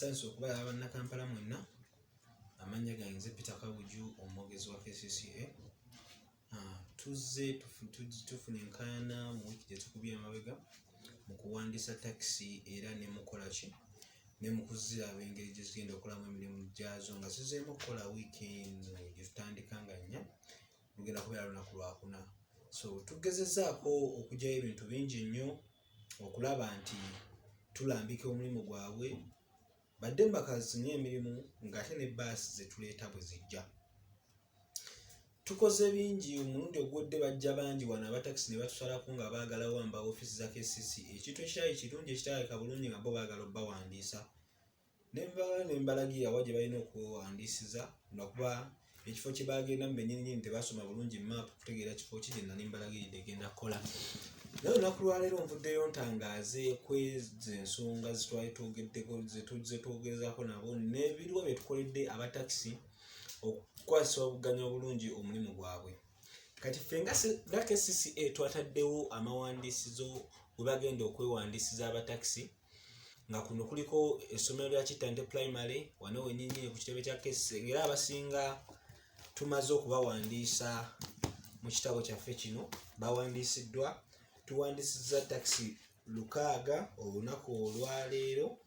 Nsanso okubalaba bannakampala mwenna. Amannya gange nze Peter Kabuju, omwogezi wa KCCA. Tuzze tufuna enkaayana mu wiiki gye tukubye emabega mu kuwandiisa takisi era ne mukola ki ne mu kuziraba engeri gye zigenda okolamu emirimu gyazo nga zizeemu okukola wiiki eno gye tutandika nga nnya lugenda kubeera lunaku lwakuna. So tugezezzaako okuggyayo ebintu bingi nnyo okulaba nti tulambika omulimu gwabwe badde mbakazinye emirimu ng'ate ne bbaasi ze tuleeta bwe zijja. Tukoze bingi omulundi ogwedde bajja bangi wano abatakisi ne batusalako nga baagala wamba ofiisi za KCCA. Ekintu ekirala kirungi ekitalabika bulungi nga bo baagala obbawandiisa. Ne mbalagira wa gye balina okuwandiisiza lwakuba ekifo kye baagendamu bennyini tebasoma bulungi maapu kutegeera kifo ki gye nali mbalagiridde egenda kukola. Naye olunaku lwaleero nvuddeyo ntangaaze kwezo ensonga ze twogezaako nabo n'ebiriwo bye tukoledde abatakisi okukwasisa obuganya obulungi omulimu gwabwe. Kati ffe nga KCCA twataddewo amawandiisizo we bagenda okwewandiisiza abatakisi nga kuno kuliko essomero lya Kittante Primary wano wennyini ku kitebe kya KCCA era abasinga tumaze okubawandiisa mu kitabo kyaffe kino bawandiisiddwa. Tuwandiisizza takisi 600 olunaku olwaleero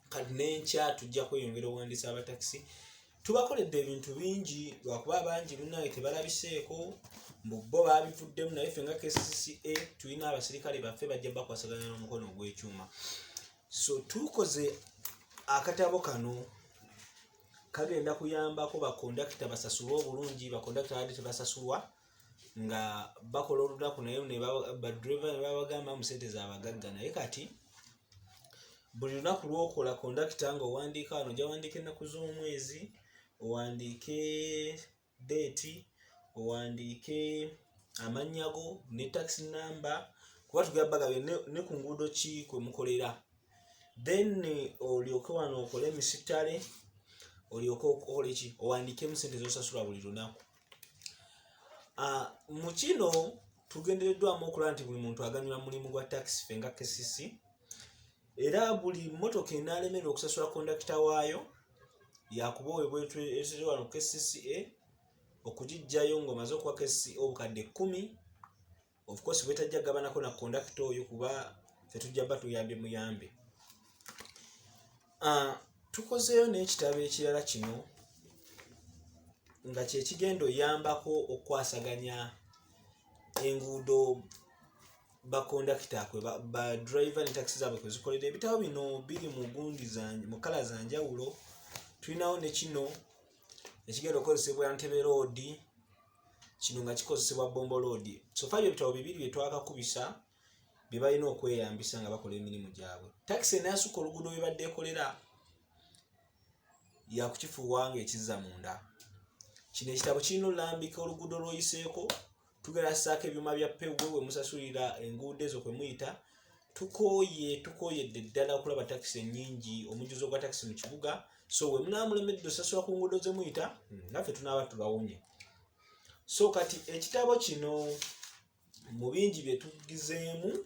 kati n'enkya tujja kweyongera okuwandiisa abatakisi. Tubakoledde ebintu bingi lwakuba abangi munnaye tebalabiseeko bo baabivuddemu naye ffe nga KCCA tulina abasirikale baffe bajja bakwasaganya n'omukono ogw'ekyuma. So tukoze akatabo kano kagenda kuyambako bakondakita basasulwe obulungi. Bakondakita badde tebasasulwa nga bakola olunaku naye badriver ne babagamba mu ssente zaabagagga naye kati buli lunaku lw'okola kondakita nga owandiika wano ojja wandiika ennaku z'omwezi, owandiike deeti, owandiike amannya go ne taxi number kuba tugenda bagabye ne ku nguudo ki kwe mukolera. Then olyoke wano okole emisitale olyoke okole ki owandiikemu ssente z'osasula buli lunaku. Mu kino tugendereddwamu okulaba nti buli muntu aganyula mulimu gwa takisi ffe nga KCC era buli mmotoka enaalemerera okusasula kondakita waayo yakuba obwetwetere wano KCCA okugiggyayo ng'omaze okuwa KCCA obukadde 10. Of course bwetajja gabanako na kondakita oyo kuba ffe tujja bba tuyambye muyambe. Tukozeeyo n'ekitabo ekirala kino nga kye kigenda oyambako okwasaganya enguudo bakondakita ba driver ne taxi zaabwe kwe zikolera. Ebitabo bino biri mu kala za njawulo. Tulinawo ne kino ekigenda okukozesebwa Ntebe Road, kino nga kikozesebwa Bombo Road. So far ebitabo bibiri bye twakakubisa bye balina okweyambisa nga bakola emirimu gyabwe. Taxi enasukka oluguudo bwe badde ekolera yakukifuuwa nga ekizza munda. Kino ekitabo kirina olambika oluguudo lw'oyiseeko tugenda ssaako ebyuma bya pewe we musasulira enguudo ezo kwe muyita. Tukooyedde ddala okulaba takisi ennyingi omujjuzo gwa takisi mu kibuga. So we munaamulemedde osasula ku nguudo ze muyita naffe tunaaba tubawunye. So kati ekitabo kino mu bingi bye tugizeemu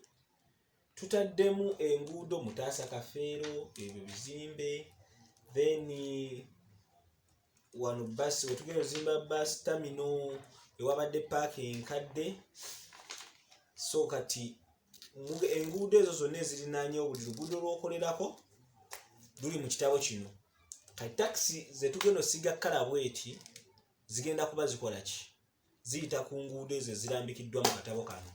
tutaddemu enguudo Mutaasa Kafeero ebyo bizimbe, then wano basi wetugenda ozimba bus terminal ewabadde paaka enkadde. So kati enguudo ezo zonna ezirinaanyewo buli luguudo lw'okolerako luli mu kitabo kino. Kati takisi ze tugenda osiga kkala bweti zigenda kuba zikola ki? Ziyita ku nguudo ezo zirambikiddwa mu katabo kano.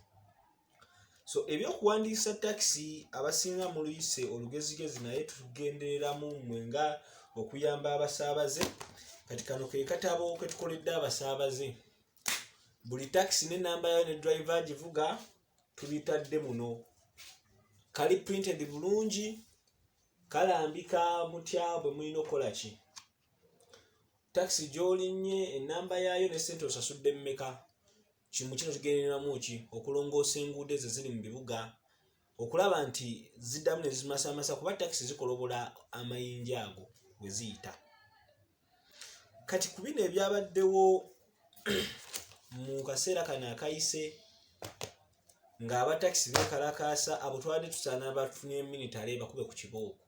So ebyokuwandiisa takisi abasinga mu luyise olugezigezi naye tugendereramu mmwe nga okuyamba abasaabaze. Kati kano ke katabo ke tukoledde abasaabaze. Buli takisi n'ennamba yayo ne driver agivuga tubitadde muno. Kali printed bulungi, kalambika mutya bwe mulina okukola ki. Takisi gy'olinnye ennamba yaayo ne ssente osasudde mmeka. Kimu kino tugendereramu ki? Okulongoosa enguudo ezo ziri mu bibuga okulaba nti ziddamu ne zimasamasa kuba takisi zikolobola amayinja ago bwe ziyita. Kati ku bino ebyabaddewo mu kaseera kano akayise ng'abatakisi beekalakaasa abo twadde tusaana bafunye minitale bakube ku kibooko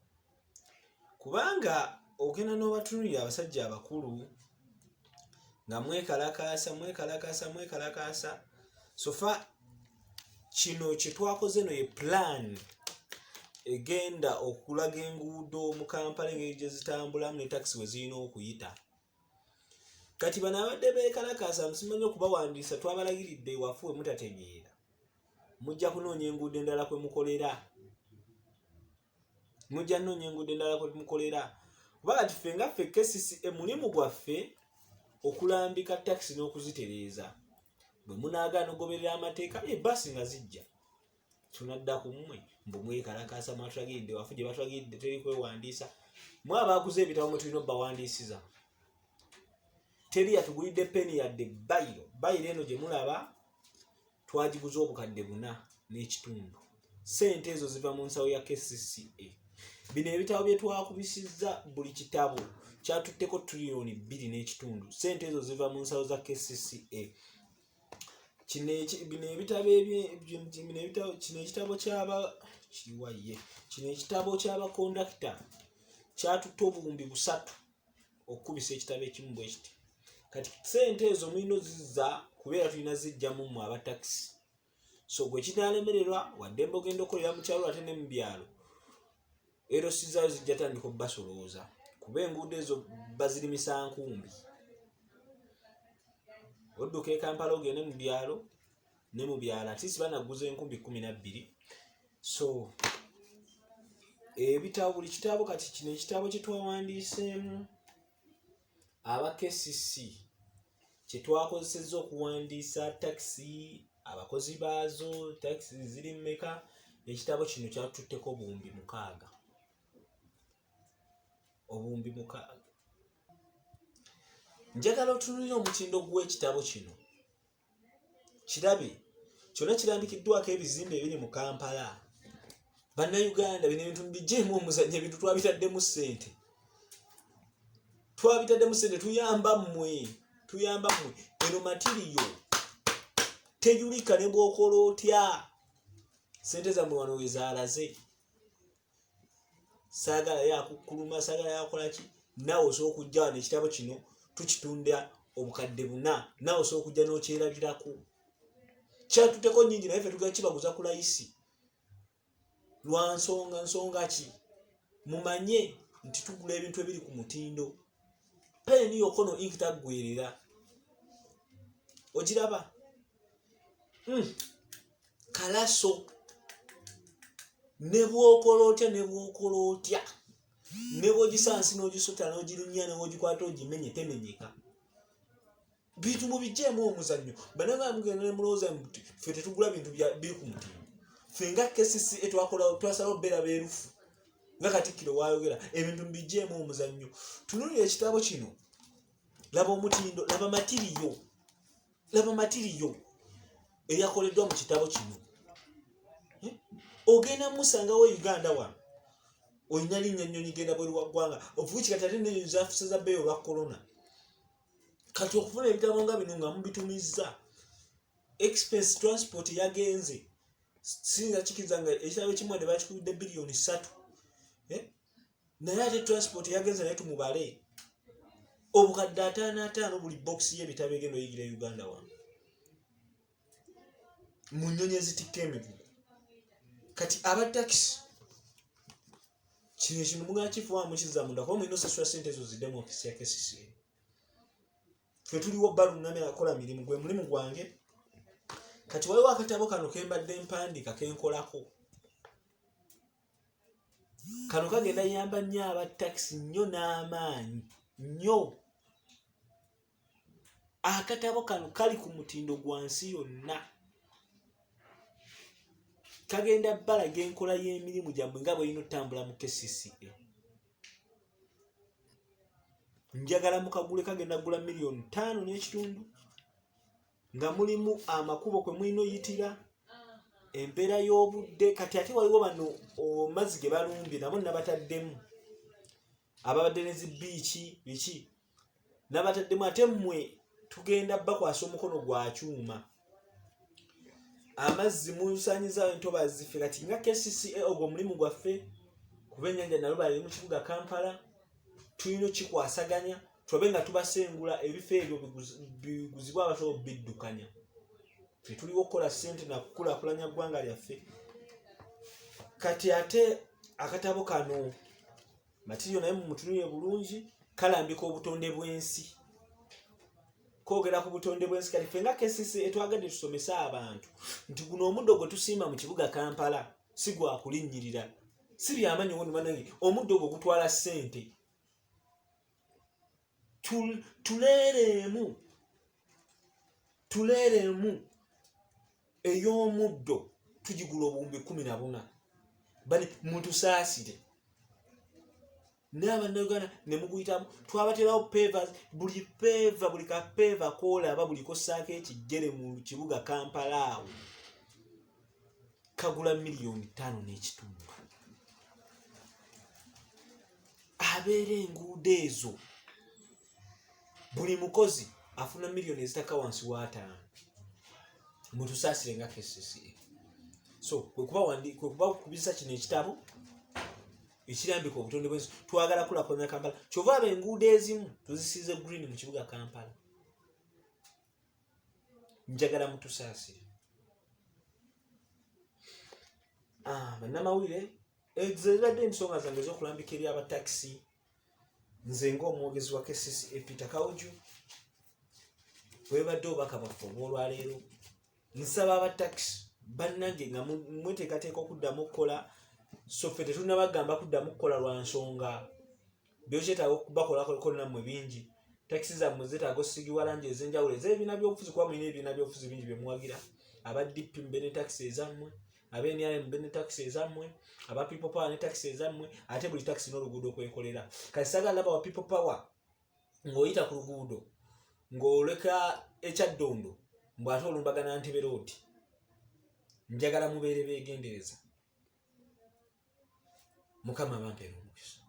kubanga ogenda n'obatunulira abasajja abakulu nga mwekalakaasa sofa kino kye twakoze no ye plan egenda okulaga enguudo mu Kampala engeri gye zitambulamu ne taxi we zirina okuyita. Kati bano abadde beekalakaasa musimanyi okubawandiisa twabalagiridde ewafu we mutategeera mujja kunoonya enguudo endala kwe mukolera kuba kati ffe nga ffe KCCA mulimu gwaffe okulambika taxi n'okuzitereeza. Bwe munaagaana ogoberera amateeka basi nga zijja tunadda ku mmwe mbu mwekalakaasa mwatulagiridde ewafu gye batulagiridde teri kwewandiisa. Mwe abaaguze ebitabo mwe tulina obbawandiisiza teri yatugulidde peni yadde bayiro eno gye mulaba twagiguza obukadde 4.5. Ssente ezo ziva mu nsawo ya KCCA. Bino ebitabo bye twakubisizza buli kitabo kyatutteko $2.5 trillion. Ssente ezo ziva mu nsawo za KCCA. Kino ekitabo ky'abakondakita kyatutta obuwumbi 3 okubisa ekitabo ekimu bwe kiti. Kati ssente ezo mulina zizza kubeera tulina zijjamu mmwe abataxi. So gwe kinalemererwa wadde mbogenda okolera mu kyalo ate ne mu byalo ero sizaayo zijja tandika obbasolooza kuba enguudo ezo bazirimisa nkumbi. Odduka e Kampala ogende mu byalo ne mu byalo ati si banaguza enkumbi 12. So ebitabo buli kitabo kati kino ekitabo kye twawandiiseemu aba KCC kye twakozesezza okuwandiisa taxi abakozi baazo taxi ziri mmeka. Ekitabo kino kyatutteko obuwumbi 6. Njagala otunulire omutindo gw'ekitabo kino kirabe kyonna kirambikiddwako ebizimbe ebiri mu Kampala. Bannayuganda bino ebintu bijjeemu omuzannyo ebintu twabitaddemu ssente tuyamba mmwe. Eno matiriyo tejulika ne bw'okola otya ssente zammwe wano we zaalaze. Saagala yakukkuluma saagala yakola ki naawe osobola okujja wano ekitabo kino tukitunda obukadde 4 naawe osobola okujja n'okyerabirako. Kyatutteko nnyingi naye ffe tugenda kibaguza ku layisi lwa nsonga ki mumanye nti tugula ebintu ebiri ku mutindo. Peni yokono ink taggwerera ogiraba kalaso ne bw'okola otya ne bw'ogisansi n'ogisota n'ogirunya n'ogikwata ogimenye temenyeka. Bintu mubijjeemu omuzannyo. Banaga mugenda ne mulowooza nti ffe tetugula bintu biri ku mutindo. Ffe nga KCCA twasalawo beera beerufu nga Katikkiro waayogera ebintu mubijjeemu omuzannyo. Tunulira ekitabo kino laba omutindo laba matiriyo eyakoleddwa mu kitabo kino. Ogenda musangawo Uganda wano olina linnya nnyonyi genda bweru wa ggwanga ovuki kati ate ne zaafusa za bbeeyi olwa korona. Kati okufuna ebitabo nga bino nga mubitumizza expense transport yagenze singa kikiza nga ekitabo ekimu wadde bakikubidde $3 billion. Naye ate transport yagenze naye tumubale obukadde 5 buli box y'ebitabo egenda oyigira Uganda wano mu nnyonyi ezitikka emigugu. Kati abataxi kino ekintu mugenda kifuwamu mukiza munda kuba mulina osasula ssente ezo zidde mu ofisi ya KCCA. Ffe tuliwo balunamye akola mirimu gwe mulimu gwange. Kati waliwo akatabo kano kembadde mpandiika kenkolako. Kano kagenda yamba nnyo abataxi nnyo n'amaanyi nnyo. Akatabo kano kali ku mutindo gwa nsi yonna. Kagenda balaga enkola y'emirimu gyammwe nga bw'erina otambula mu KCCA. Njagala mukagule kagenda gula $5 million nga mulimu amakubo kwe mulina oyitira embeera y'obudde. Kati ate waliwo bano amazzi ge balumbye nabo nabataddemu ababadde ne zibiiki biki nabataddemu ate mmwe tugenda bakwasa omukono gwa kyuma. Amazzi musanyiza entobazi ffe kati nga KCCA ogwo mulimu gwaffe kuba ennyanja nalo bali mu kibuga Kampala tulina kikwasaganya tulabe nga tubasengula ebifo ebyo biguzibwa abasobola biddukanya tuliwo okukola ssente nakukulaakulanya ggwanga lyaffe kati ate akatabo kano matiyo naye mumutunire bulungi kalambika obutonde bw'ensi kwogera ku butonde bw'ensi kati ffe nga KCCA etwagadde tusomese abantu nti guno omuddo gwe tusimba mu kibuga Kampala si gwa kulinnyirira si by'amanyi wonumanaye omuddo gwe gutwala ssente tuleeremu ey'omuddo tugigula obuwumbi 14 bali mutusaasire n'abannayuganda ne muguyitamu twabaterawo pavers buli peva buli kapeva koolaba buli kossaako ekijjere mu kibuga Kampala awo kagula $5.5 abeera enguudo ezo buli mukozi afuna millioni ezitaka wansi wa 5 mutusaasire nga KCCA so kwekuba kubisa kino ekitabo ekirambika obutonde bw'ensi twagala kulaakulanya Kampala kyova aba enguudo ezimu tuzisiize green mu kibuga Kampala njagala mutusaasire bannamawulire eziradde ensonga zange ez'okulambika eri abatakisi nze ng'omwogezi wa KCCA Peter Kawuju webadde obubaka bwaffe obw'olwaleero nsaba abatakisi bannange nga mweteekateeka okuddamu okukola so ffe tetunnabagamba kuddamu okukola lwa nsonga byokyetaaga okubakolako nammwe bingi takisi zammwe zetaaga osigibwa langi ez'enjawulo ez'ebibiina by'obufuzi kuba mulina ebibiina by'obufuzi bingi bye muwagira aba DP mbe ne takisi ezammwe aba NRM mbe ne takisi ezammwe aba People Power ne takisi ezammwe ate buli takisi n'oluguudo kwekolera kati saagala laba wa People Power ng'oyita ku luguudo ng'oleka ekyaddondo mbw ate olumbagana Ntebe Road njagala mubeere beegendereza Mukama bampeera omukisa